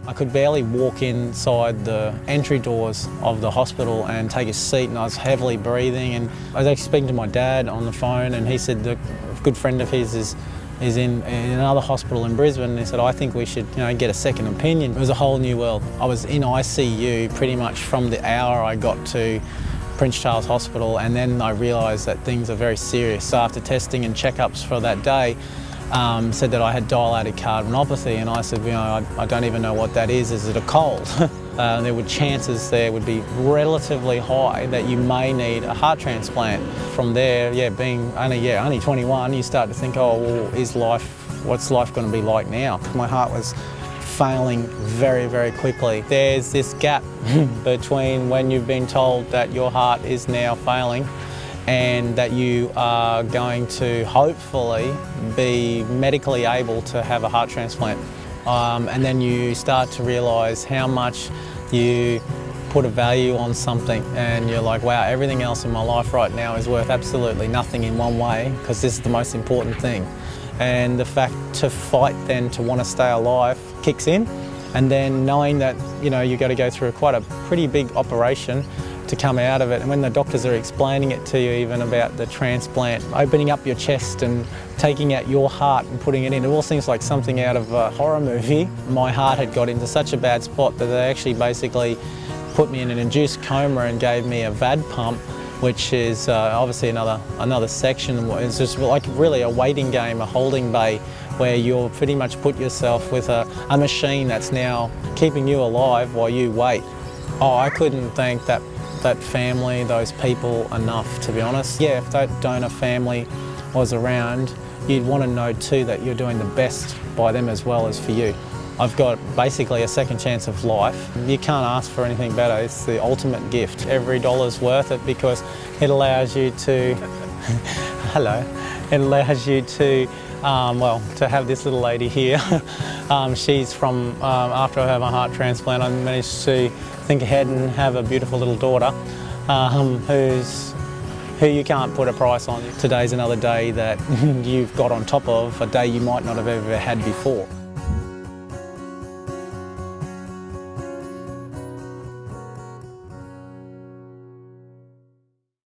I could barely walk inside the entry doors of the hospital and take a seat, and I was heavily breathing. And I was actually speaking to my dad on the phone, and he said that a good friend of his is in another hospital in Brisbane, and he said, I think we should get a second opinion. It was a whole new world. I was in ICU pretty much from the hour I got to Prince Charles Hospital, and then I realised that things are very serious. So after testing and checkups for that day, said that I had dilated cardiomyopathy, and I said, I don't even know what that is it a cold? Chances there would be relatively high that you may need a heart transplant. From there, being only 21, you start to think, oh, well, what's life going to be like now? My heart was failing very, very quickly. There's this gap between when you've been told that your heart is now failing and that you are going to hopefully be medically able to have a heart transplant. And then you start to realise how much you put a value on something, and you're like, wow, everything else in my life right now is worth absolutely nothing in one way, because this is the most important thing. And the fact to fight then to want to stay alive kicks in, and then knowing that you've got to go through quite a pretty big operation to come out of it. And when the doctors are explaining it to you, even about the transplant, opening up your chest and taking out your heart and putting it in, it all seems like something out of a horror movie. My heart had got into such a bad spot that they actually basically put me in an induced coma and gave me a VAD pump, which is obviously another section. It's just like really a waiting game, a holding bay, where you'll pretty much put yourself with a machine that's now keeping you alive while you wait. Oh, I couldn't thank that family, those people enough, to be honest. Yeah, if that donor family was around, you'd want to know too that you're doing the best by them as well as for you. I've got basically a second chance of life. You can't ask for anything better. It's the ultimate gift. Every dollar's worth it, because it allows you to, hello, it allows you to, to have this little lady here. She's from, after I had my heart transplant, I managed to think ahead and have a beautiful little daughter who you can't put a price on. Today's another day that you've got on top of a day you might not have ever had before.